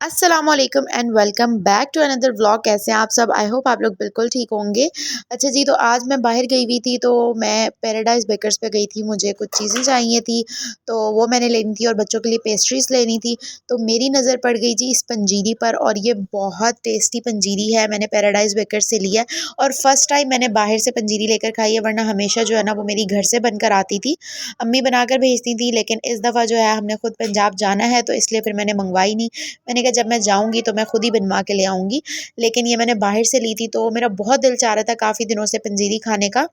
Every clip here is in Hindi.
अस्सलामुअलैकुम and welcome back to another vlog. कैसे हैं आप सब? आई होप आप लोग बिल्कुल ठीक होंगे। अच्छा जी, तो आज मैं बाहर गई हुई थी, तो मैं पैराडाइज बेकर्स पे गई थी। मुझे कुछ चीज़ें चाहिए थी, तो वो मैंने लेनी थी और बच्चों के लिए पेस्ट्रीज़ लेनी थी। तो मेरी नज़र पड़ गई जी इस पंजीरी पर, और ये बहुत टेस्टी पंजीरी है। मैंने पैराडाइज बेकर्स से लिया और फर्स्ट टाइम मैंने बाहर से पंजीरी लेकर खाई है, वरना हमेशा जो है ना वो मेरी घर से बनकर आती थी। अम्मी बनाकर भेजती थी, लेकिन इस दफ़ा जो है हमने खुद पंजाब जाना है, तो इसलिए फिर मैंने मंगवाई नहीं। मैंने कहा जब मैं जाऊँगी तो मैं खुद ही बनवा के ले आऊँगी। लेकिन ये मैंने बाहर से ली थी, तो मेरा बहुत दिल चाह रहा था काफ़ी दिनों से पंजीरी खाने का।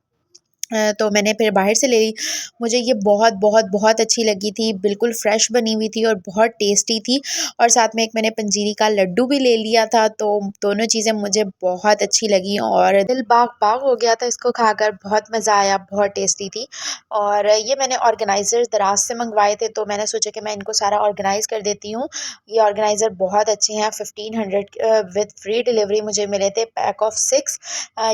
तो मैंने फिर बाहर से ले ली। मुझे ये बहुत बहुत बहुत अच्छी लगी थी, बिल्कुल फ्रेश बनी हुई थी और बहुत टेस्टी थी। और साथ में एक मैंने पंजीरी का लड्डू भी ले लिया था, तो दोनों चीज़ें मुझे बहुत अच्छी लगी और दिल बाग-बाग हो गया था इसको खाकर। बहुत मज़ा आया, बहुत टेस्टी थी। और ये मैंने ऑर्गेनाइज़र दराज से मंगवाए थे, तो मैंने सोचा कि मैं इनको सारा ऑर्गेनाइज़ कर देती हूँ। ये ऑर्गेनाइज़र बहुत अच्छे हैं, 1500 विद फ्री डिलीवरी मुझे मिले थे, पैक ऑफ 6।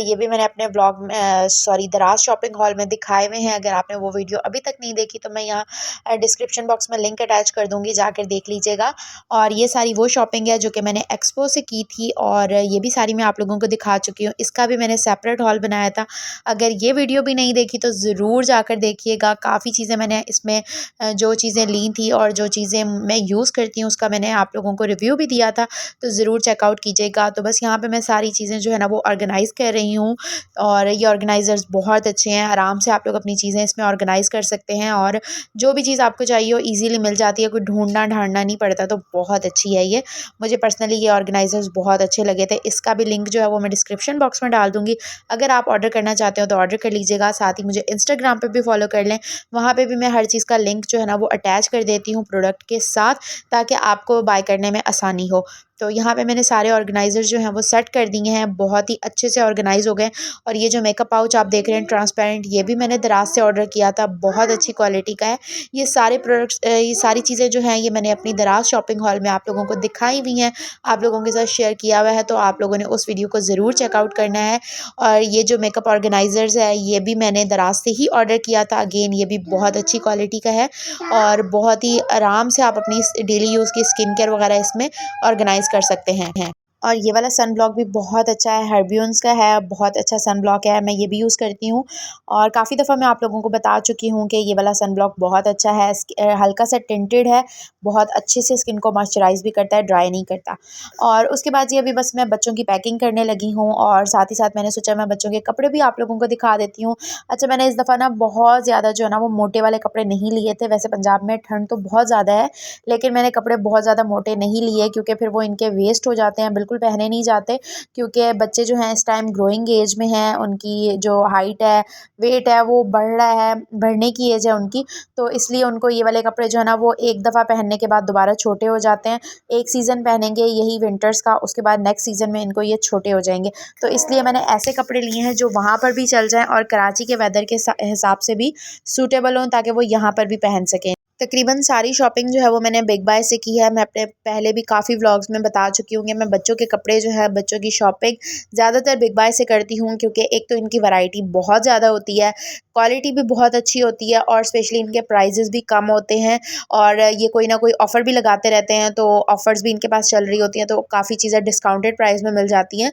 ये भी मैंने अपने ब्लॉग में सॉरी दराज शॉपिंग हॉल में दिखाए हुए हैं। अगर आपने वो वीडियो अभी तक नहीं देखी, तो मैं यहाँ डिस्क्रिप्शन बॉक्स में लिंक अटैच कर दूँगी, जाकर देख लीजिएगा। और ये सारी वो शॉपिंग है जो कि मैंने एक्सपो से की थी, और ये भी सारी मैं आप लोगों को दिखा चुकी हूँ। इसका भी मैंने सेपरेट हॉल बनाया था। अगर ये वीडियो भी नहीं देखी तो ज़रूर जाकर देखिएगा। काफ़ी चीज़ें मैंने इसमें जो चीज़ें ली थी और जो चीज़ें मैं यूज़ करती हूँ उसका मैंने आप लोगों को रिव्यू भी दिया था, तो ज़रूर चेकआउट कीजिएगा। तो बस यहाँ पे मैं सारी चीज़ें जो है ना वो ऑर्गेनाइज़ कर रही हूँ, और ये ऑर्गेनाइज़र्स बहुत अच्छे हैं। आराम से आप लोग अपनी चीज़ें इसमें ऑर्गेनाइज़ कर सकते हैं, और जो भी चीज़ आपको चाहिए हो ईज़िली मिल जाती है, कोई ढूँढना-ढाँडना नहीं पड़ता, तो बहुत अच्छी है ये। मुझे पर्सनली ये ऑर्गेनाइज़र्स बहुत अच्छे लगे थे। इसका भी लिंक जो है वो मैं डिस्क्रिप्शन बॉक्स में डाल दूँगी। अगर आप ऑर्डर करना चाहते हो तो ऑर्डर कर लीजिएगा। साथ ही मुझे इंस्टाग्राम पे भी फॉलो कर लें, वहाँ पे भी मैं हर चीज़ का लिंक जो है ना वो अटैच कर देती हूँ प्रोडक्ट के साथ, ताकि आपको बाय करने में आसानी हो। तो यहाँ पे मैंने सारे ऑर्गेनाइज़र जो हैं वो सेट कर दिए हैं, बहुत ही अच्छे से ऑर्गेनाइज़ हो गए। और ये जो मेकअप पाउच आप देख रहे हैं ट्रांसपेरेंट, ये भी मैंने दराज से ऑर्डर किया था, बहुत अच्छी क्वालिटी का है। ये सारे प्रोडक्ट्स ये सारी चीज़ें जो हैं ये मैंने अपनी दराज शॉपिंग हॉल में आप लोगों को दिखाई हुई हैं, आप लोगों के साथ शेयर किया हुआ है, तो आप लोगों ने उस वीडियो को ज़रूर चेकआउट करना है। और ये जो मेकअप ऑर्गेनाइज़र्स है ये भी मैंने दराज से ही ऑर्डर किया था। अगेन ये भी बहुत अच्छी क्वालिटी का है, और बहुत ही आराम से आप अपनी डेली यूज़ की स्किन केयर वगैरह इसमें ऑर्गेनाइज़ कर सकते हैं। और ये वाला सन ब्लॉक भी बहुत अच्छा है, हर्बियंस का है, बहुत अच्छा सन ब्लॉक है, मैं ये भी यूज़ करती हूँ। और काफ़ी दफ़ा मैं आप लोगों को बता चुकी हूँ कि ये वाला सन ब्लॉक बहुत अच्छा है। हल्का सा टिंटेड है, बहुत अच्छे से स्किन को मॉइस्चराइज़ भी करता है, ड्राई नहीं करता। और उसके बाद ये अभी बस मैं बच्चों की पैकिंग करने लगी हूँ, और साथ ही साथ मैंने सोचा मैं बच्चों के कपड़े भी आप लोगों को दिखा देती हूँ। अच्छा, मैंने इस दफ़ा ना बहुत ज़्यादा जो है ना वो मोटे वाले कपड़े नहीं लिए थे। वैसे पंजाब में ठंड तो बहुत ज़्यादा है, लेकिन मैंने कपड़े बहुत ज़्यादा मोटे नहीं लिए, क्योंकि फिर वो इनके वेस्ट हो जाते हैं, बिल्कुल पहने नहीं जाते। क्योंकि बच्चे जो हैं इस टाइम ग्रोइंग एज में हैं, उनकी जो हाइट है, वेट है, वो बढ़ रहा है, बढ़ने की एज है उनकी। तो इसलिए उनको ये वाले कपड़े जो है ना वो एक दफ़ा पहनने के बाद दोबारा छोटे हो जाते हैं। एक सीज़न पहनेंगे यही विंटर्स का, उसके बाद नेक्स्ट सीज़न में इनको ये छोटे हो जाएंगे। तो इसलिए मैंने ऐसे कपड़े लिए हैं जो वहाँ पर भी चल जाएँ और कराची के वेदर के हिसाब से भी सूटेबल हों, ताकि वो यहाँ पर भी पहन सकें। तकरीबन सारी शॉपिंग जो है वो मैंने बिग बाय से की है। मैं अपने पहले भी काफ़ी व्लॉग्स में बता चुकी हूँ कि मैं बच्चों के कपड़े जो है, बच्चों की शॉपिंग ज़्यादातर बिग बाय से करती हूँ, क्योंकि एक तो इनकी वैरायटी बहुत ज़्यादा होती है, क्वालिटी भी बहुत अच्छी होती है, और स्पेशली इनके प्राइजेस भी कम होते हैं। और ये कोई ना कोई ऑफ़र भी लगाते रहते हैं, तो ऑफ़र्स भी इनके पास चल रही होती हैं, तो काफ़ी चीज़ें डिस्काउंटेड प्राइस में मिल जाती हैं।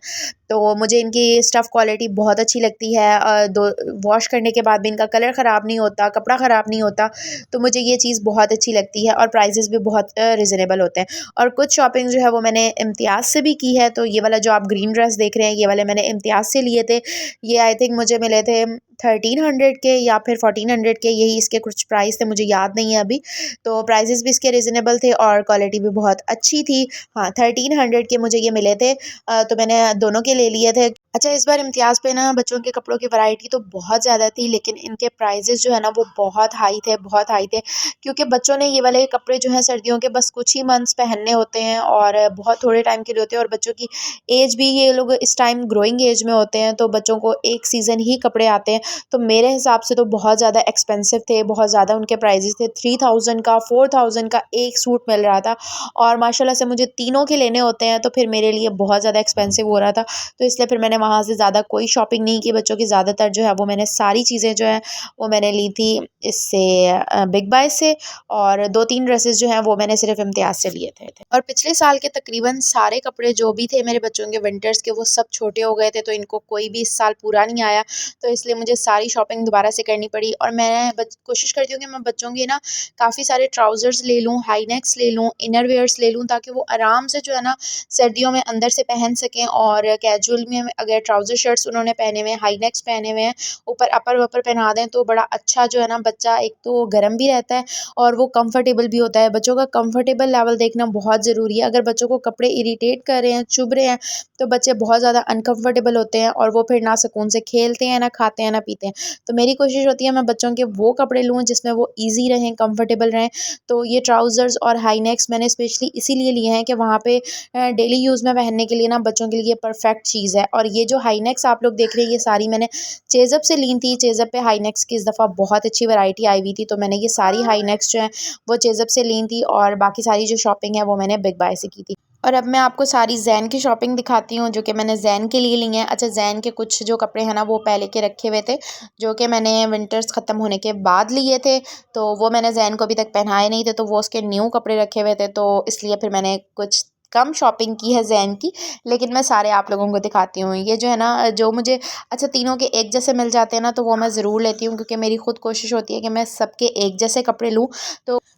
तो मुझे इनकी स्टफ़ क्वालिटी बहुत अच्छी लगती है। दो वॉश करने के बाद भी इनका कलर ख़राब नहीं होता, कपड़ा ख़राब नहीं होता, तो मुझे ये चीज़ बहुत अच्छी लगती है। और प्राइसेस भी बहुत रीज़नेबल होते हैं। और कुछ शॉपिंग जो है वो मैंने इम्तियाज़ से भी की है। तो ये वाला जो आप ग्रीन ड्रेस देख रहे हैं, ये वाले मैंने इम्तियाज़ से लिए थे। ये आई थिंक मुझे मिले थे 1300 के या फिर 1400 के, यही इसके कुछ प्राइस थे, मुझे याद नहीं है अभी। तो प्राइसेस भी इसके रीज़नेबल थे और क्वालिटी भी बहुत अच्छी थी। हाँ, 1300 के मुझे ये मिले थे। तो मैंने दोनों के ले लिए थे। अच्छा, इस बार इम्तियाज़ पे ना बच्चों के कपड़ों की वैरायटी तो बहुत ज़्यादा थी, लेकिन इनके प्राइसेस जो है ना वो बहुत हाई थे, बहुत हाई थे। क्योंकि बच्चों ने ये वाले कपड़े जो हैं सर्दियों के बस कुछ ही मंथ्स पहनने होते हैं, और बहुत थोड़े टाइम के लिए होते हैं, और बच्चों की एज भी, ये लोग इस टाइम ग्रोइंग एज में होते हैं, तो बच्चों को एक सीज़न ही कपड़े आते हैं। तो मेरे हिसाब से तो बहुत ज़्यादा एक्सपेंसिव थे, बहुत ज़्यादा उनके प्राइजेज़ थे। 3000 का 4000 का एक सूट मिल रहा था और माशाल्लाह से मुझे तीनों के लेने होते हैं तो फिर मेरे लिए बहुत ज़्यादा एक्सपेंसिव हो रहा था। तो इसलिए फिर मैंने वहाँ से ज़्यादा कोई शॉपिंग नहीं की। बच्चों की ज़्यादातर जो है वो मैंने सारी चीज़ें जो है वो मैंने ली थी इससे बिग बाय से, और 2-3 ड्रेसेस जो हैं वो मैंने सिर्फ इम्तियाज़ से लिए थे। और पिछले साल के तकरीबन सारे कपड़े जो भी थे मेरे बच्चों के विंटर्स के, वो सब छोटे हो गए थे, तो इनको कोई भी इस साल पूरा नहीं आया। तो इसलिए मुझे सारी शॉपिंग दोबारा से करनी पड़ी। और मैं कोशिश करती हूँ कि मैं बच्चों के ना काफ़ी सारे ट्राउज़र्स ले लूँ, हाई नेक्स ले लूँ, इनर वियर्स ले लूँ, ताकि वो आराम से जो है ना सर्दियों में अंदर से पहन सकें। और कैजुअल में अगर ट्राउज़र शर्ट्स उन्होंने पहने हुए हैं, हाई नेक्स पहने हुए हैं, ऊपर अपर वपर पहना दें तो बड़ा अच्छा जो है ना, बच्चा एक तो गर्म भी रहता है और वो कंफर्टेबल भी होता है। बच्चों का कंफर्टेबल लेवल देखना बहुत ज़रूरी है। अगर बच्चों को कपड़े इरिटेट कर रहे हैं, चुभ रहे हैं, तो बच्चे बहुत ज़्यादा अनकंफर्टेबल होते हैं और वो फिर ना सुकून से खेलते हैं, ना खाते हैं, ना पीते हैं। तो मेरी कोशिश होती है मैं बच्चों के वो कपड़े लूँ जिसमें वो ईज़ी रहें, कंफर्टेबल रहें। तो ये ट्राउज़र्स और हाई नेक्स मैंने स्पेशली इसीलिए लिए हैं कि वहाँ पे डेली यूज़ में पहनने के लिए ना बच्चों के लिए परफेक्ट चीज़ है। और ये जो हाई नेक्स आप लोग देख रहे हैं, ये सारी मैंने चेज़अप से ली थी। चेज़अप पे हाई नेक्स की इस दफ़ा बहुत अच्छी वैरायटी आई हुई थी, तो मैंने ये सारी हाई नेक्स जो हैं वो चेज़अप से ली थी, और बाकी सारी जो शॉपिंग है वो मैंने बिग बाय से की थी। और अब मैं आपको सारी ज़ैन की शॉपिंग दिखाती हूँ जो कि मैंने ज़ैन के लिए ली हैं। अच्छा, ज़ैन के कुछ जो कपड़े हैं ना वो पहले के रखे हुए थे, जो कि मैंने विंटर्स ख़त्म होने के बाद लिए थे, तो वो मैंने ज़ैन को अभी तक पहनाए नहीं थे, तो वो उसके न्यू कपड़े रखे हुए थे, तो इसलिए फिर मैंने कुछ कम शॉपिंग की है ज़ैन की। लेकिन मैं सारे आप लोगों को दिखाती हूँ। ये जो है ना, जो मुझे अच्छा तीनों के एक जैसे मिल जाते हैं ना, तो वो मैं ज़रूर लेती हूँ, क्योंकि मेरी खुद कोशिश होती है कि मैं सबके एक जैसे कपड़े लूँ।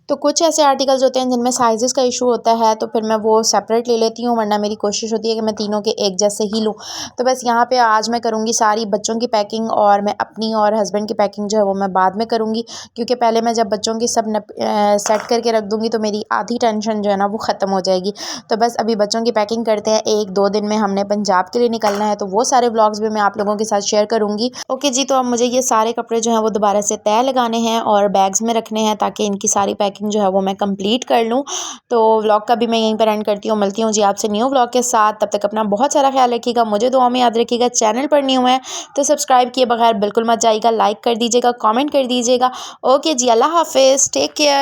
तो कुछ ऐसे आर्टिकल्स होते हैं जिनमें साइज़ेस का इशू होता है, तो फिर मैं वो सेपरेट ले लेती हूँ, वरना मेरी कोशिश होती है कि मैं तीनों के एक जैसे ही लूँ। तो बस यहाँ पे आज मैं करूँगी सारी बच्चों की पैकिंग, और मैं अपनी और हस्बैंड की पैकिंग जो है वो मैं बाद में करूँगी, क्योंकि पहले मैं जब बच्चों की सब सेट करके रख दूँगी तो मेरी आधी टेंशन जो है ना वो ख़त्म हो जाएगी। तो बस अभी बच्चों की पैकिंग करते हैं। 1-2 दिन में हमने पंजाब के लिए निकलना है, तो वो सारे व्लॉग्स भी मैं आप लोगों के साथ शेयर करूँगी। ओके जी, तो अब मुझे ये सारे कपड़े जो हैं वो दोबारा से तह लगाने हैं और बैग्स में रखने हैं, ताकि इनकी सारी पैकिंग जो है वो मैं कंप्लीट कर लूँ। तो व्लॉग का भी मैं यहीं पर एंड करती हूँ। मिलती हूँ जी आपसे न्यू व्लॉग के साथ। तब तक अपना बहुत सारा ख्याल रखिएगा, मुझे दुआ में याद रखिएगा। चैनल पर न्यू है तो सब्सक्राइब किए बगैर बिल्कुल मत जाइएगा, लाइक कर दीजिएगा, कमेंट कर दीजिएगा। ओके जी, अल्लाह हाफिज़, टेक केयर।